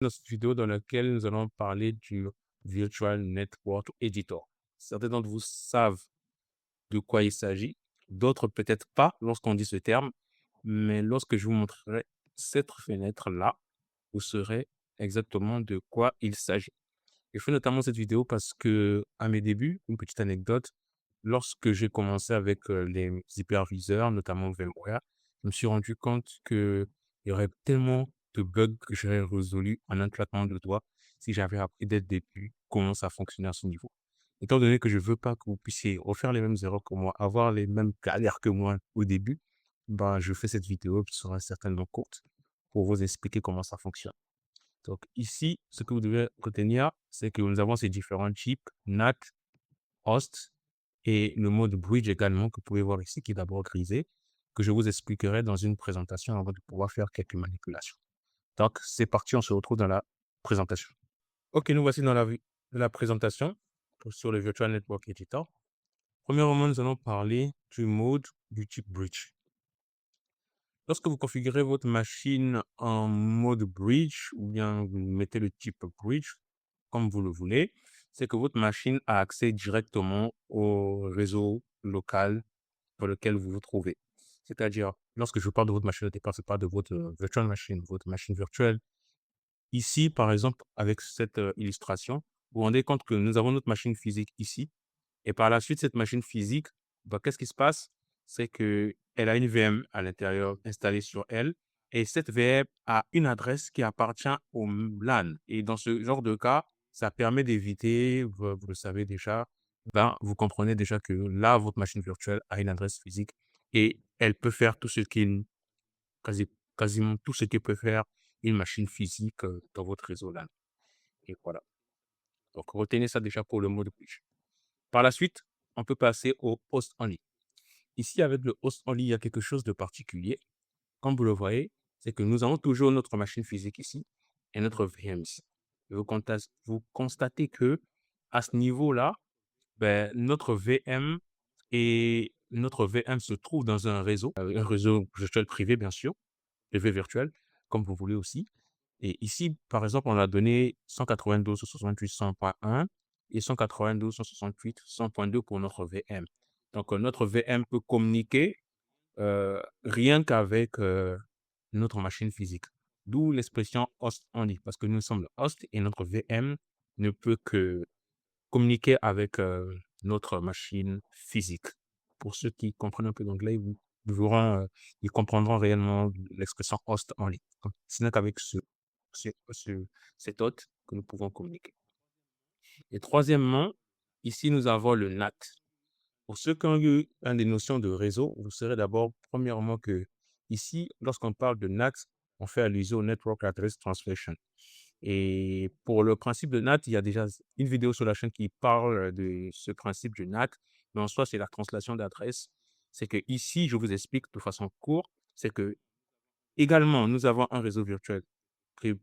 Dans cette vidéo dans laquelle nous allons parler du Virtual Network Editor. Certains d'entre vous savent de quoi il s'agit, d'autres peut-être pas lorsqu'on dit ce terme, mais lorsque je vous montrerai cette fenêtre-là, vous saurez exactement de quoi il s'agit. Je fais notamment cette vidéo parce que, à mes débuts, une petite anecdote, lorsque j'ai commencé avec les hyperviseurs, notamment VMware, je me suis rendu compte qu'il y aurait tellement de bugs que j'aurais résolus en un claquement de doigts si j'avais appris dès le début comment ça fonctionnait à ce niveau. Étant donné que je veux pas que vous puissiez refaire les mêmes erreurs que moi, avoir les mêmes galères que moi au début, ben, je fais cette vidéo qui sera certainement courte pour vous expliquer comment ça fonctionne. Donc ici, ce que vous devez retenir, c'est que nous avons ces différents chips, NAT, host et le mode bridge également que vous pouvez voir ici, qui est d'abord grisé, que je vous expliquerai dans une présentation avant de pouvoir faire quelques manipulations. Donc c'est parti, on se retrouve dans la présentation. Ok, nous voici dans la présentation sur le Virtual Network Editor. Premièrement, nous allons parler du mode du type bridge. Lorsque vous configurez votre machine en mode bridge, ou bien vous mettez le type bridge, comme vous le voulez, c'est que votre machine a accès directement au réseau local pour lequel vous vous trouvez. C'est-à-dire, lorsque je parle de votre machine au départ, je parle de votre virtual machine, votre machine virtuelle. Ici, par exemple, avec cette illustration, vous vous rendez compte que nous avons notre machine physique ici, et par la suite, cette machine physique, bah, qu'est-ce qui se passe? C'est qu'elle a une VM à l'intérieur installée sur elle. Et cette VM a une adresse qui appartient au LAN. Et dans ce genre de cas, ça permet d'éviter, vous le savez déjà, ben, vous comprenez déjà que là, votre machine virtuelle a une adresse physique et elle peut faire tout ce quasi, quasiment tout ce que peut faire une machine physique dans votre réseau LAN. Et voilà. Donc, retenez ça déjà pour le mot de bridge. Par la suite, on peut passer au host only. Ici, avec le host only, il y a quelque chose de particulier. Comme vous le voyez, c'est que nous avons toujours notre machine physique ici et notre VM ici. Et vous constatez que à ce niveau-là, ben, notre VM se trouve dans un réseau virtuel privé, bien sûr, privé virtuel, comme vous voulez aussi. Et ici, par exemple, on a donné 192.168.100.1 et 192.168.100.2 pour notre VM. Donc, notre VM peut communiquer rien qu'avec notre machine physique. D'où l'expression host only, parce que nous sommes le host et notre VM ne peut que communiquer avec notre machine physique. Pour ceux qui comprennent un peu d'anglais, ils comprendront réellement l'expression host only. Ce n'est qu'avec cet hôte que nous pouvons communiquer. Et troisièmement, ici, nous avons le NAT. Pour ceux qui ont eu des notions de réseau, vous saurez d'abord, premièrement, que ici, lorsqu'on parle de NAT, on fait allusion au Network Address Translation. Et pour le principe de NAT, il y a déjà une vidéo sur la chaîne qui parle de ce principe du NAT, mais en soi, c'est la translation d'adresse. C'est que ici, je vous explique de façon courte, c'est que également, nous avons un réseau virtuel,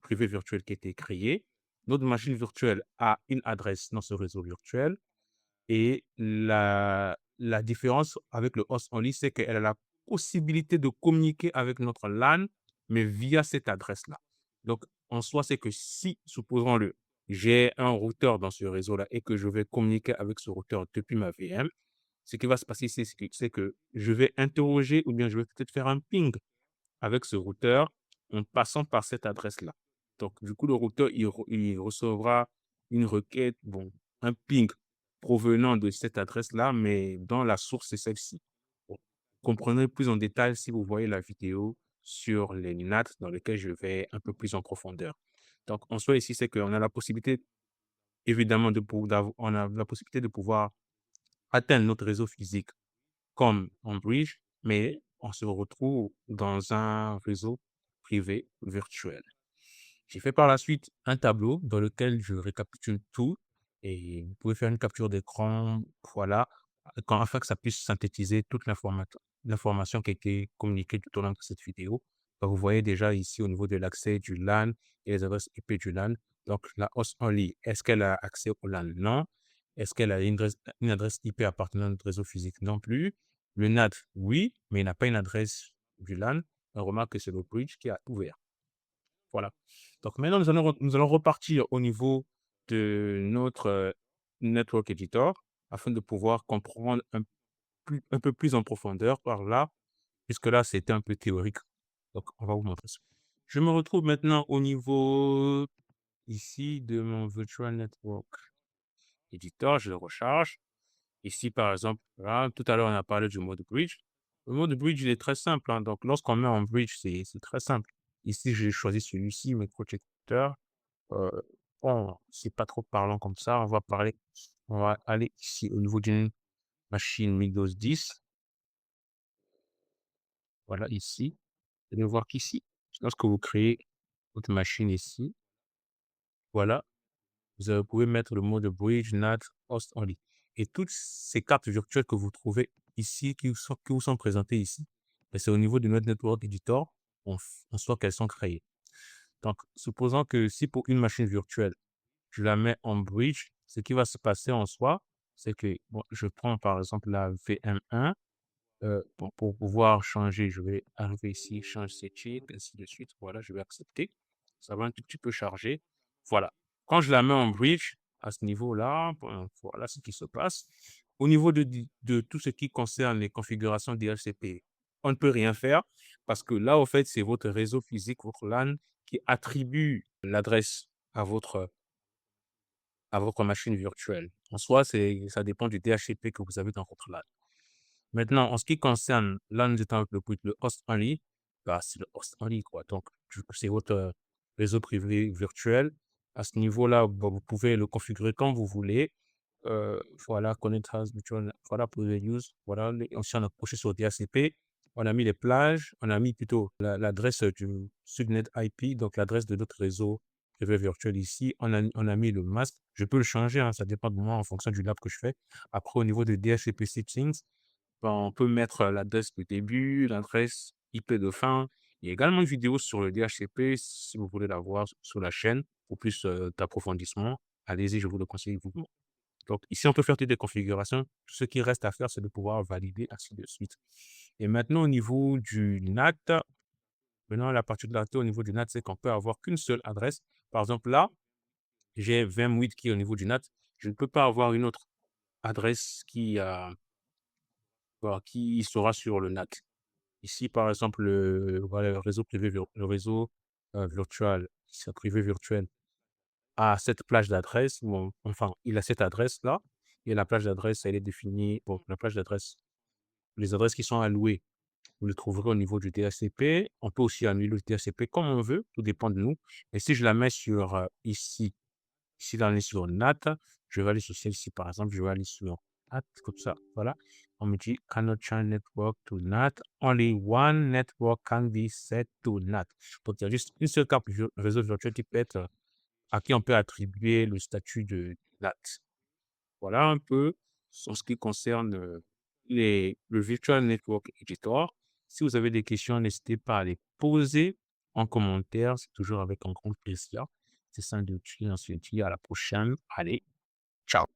privé virtuel qui a été créé. Notre machine virtuelle a une adresse dans ce réseau virtuel. Et la différence avec le host only, c'est qu'elle a la possibilité de communiquer avec notre LAN, mais via cette adresse-là. Donc, en soi, c'est que si, supposons-le, j'ai un routeur dans ce réseau-là et que je vais communiquer avec ce routeur depuis ma VM, ce qui va se passer, c'est que je vais interroger ou bien je vais peut-être faire un ping avec ce routeur en passant par cette adresse-là. Donc, du coup, le routeur, il recevra une requête, bon, un ping provenant de cette adresse-là, mais dont la source est celle-ci. Bon, comprenez plus en détail si vous voyez la vidéo sur les NAT dans lequel je vais un peu plus en profondeur. Donc, en soi, ici, c'est qu'on a la possibilité, évidemment, on a la possibilité de pouvoir atteindre notre réseau physique comme en bridge, mais on se retrouve dans un réseau privé virtuel. J'ai fait par la suite un tableau dans lequel je récapitule tout et vous pouvez faire une capture d'écran, voilà, afin que ça puisse synthétiser toute l'information qui a été communiquée tout au long de cette vidéo. Donc, vous voyez déjà ici au niveau de l'accès du LAN et les adresses IP du LAN. Donc, la host only, est-ce qu'elle a accès au LAN? Non. Est-ce qu'elle a une adresse IP appartenant à notre réseau physique? Non plus. Le NAT, oui, mais il n'a pas une adresse du LAN. On remarque que c'est le bridge qui a ouvert. Voilà. Donc maintenant, nous allons repartir au niveau de notre, network editor afin de pouvoir comprendre un peu plus en profondeur par là, puisque là, c'était un peu théorique. Donc on va vous montrer ça. Je me retrouve maintenant au niveau ici de mon virtual network editor, je le recharge. Ici, par exemple, là, tout à l'heure, on a parlé du mode bridge. Le mode bridge, il est très simple, hein. Donc, lorsqu'on met en bridge, c'est très simple. Ici, j'ai choisi celui-ci, microprojecteur. Euh, bon, c'est pas trop parlant comme ça. On va aller ici au niveau d'une machine Windows 10. Voilà, ici. Vous allez voir qu'ici, lorsque vous créez votre machine ici, voilà, vous pouvez mettre le mode bridge, NAT, host only. Et toutes ces cartes virtuelles que vous trouvez ici, qui vous sont présentées ici, ben, c'est au niveau de notre network editor, en soi qu'elles sont créées. Donc, supposons que si pour une machine virtuelle, je la mets en bridge, ce qui va se passer en soi, c'est que bon, je prends par exemple la VM1. Bon, pour pouvoir changer, je vais arriver ici, change setting, ainsi de suite. Voilà, je vais accepter. Ça va un tout petit peu charger. Voilà. Quand je la mets en bridge, à ce niveau-là, bon, voilà ce qui se passe. Au niveau de tout ce qui concerne les configurations DHCP, on ne peut rien faire parce que là, au fait, c'est votre réseau physique, votre LAN, qui attribue l'adresse à votre machine virtuelle. En soi, ça dépend du DHCP que vous avez dans votre LAN. Maintenant, en ce qui concerne LAN étant le host only, bah, c'est le host only, quoi. Donc, c'est votre réseau privé virtuel. À ce niveau-là, bah, vous pouvez le configurer comme vous voulez. Voilà, connect has virtual, voilà, pour le use. Voilà, on s'en a approché sur DHCP. On a mis les plages, on a mis plutôt l'adresse du subnet IP, donc l'adresse de notre réseau privé virtuel ici. On a mis le masque. Je peux le changer, hein, ça dépend de moi en fonction du lab que je fais. Après, au niveau de DHCP settings, ben, on peut mettre l'adresse de début, l'adresse IP de fin. Il y a également une vidéo sur le DHCP si vous voulez la voir sur la chaîne pour plus d'approfondissement. Allez-y, je vous le conseille vivement. Donc, ici, on peut faire toutes les configurations. Tout ce qui reste à faire, c'est de pouvoir valider, ainsi de suite. Et maintenant, au niveau du NAT, maintenant, la particularité au niveau du NAT, c'est qu'on peut avoir qu'une seule adresse. Par exemple, là, j'ai 28 qui est au niveau du NAT. Je ne peux pas avoir une autre adresse voilà, qui sera sur le NAT. Ici, par exemple, voilà, le réseau privé, le réseau virtuel, c'est privé virtuel, a cette plage d'adresse, enfin, il a cette adresse-là, et la plage d'adresse, elle est définie, bon, la plage d'adresse, les adresses qui sont allouées, vous les trouverez au niveau du DHCP. On peut aussi annuler le DHCP comme on veut, tout dépend de nous. Et si je la mets sur ici, là, on est sur NAT, je vais aller sur celle-ci, par exemple, je vais aller sur NAT, comme ça, voilà. On me dit cannot change network to NAT, only one network can be set to NAT. Donc, il y a juste une seule carte réseau virtuel qui peut être, à qui on peut attribuer le statut de NAT. Voilà un peu en ce qui concerne le Virtual Network Editor. Si vous avez des questions, n'hésitez pas à les poser en commentaire. C'est toujours avec un grand plaisir. C'est ça de tuer. On se dit à la prochaine. Allez, ciao.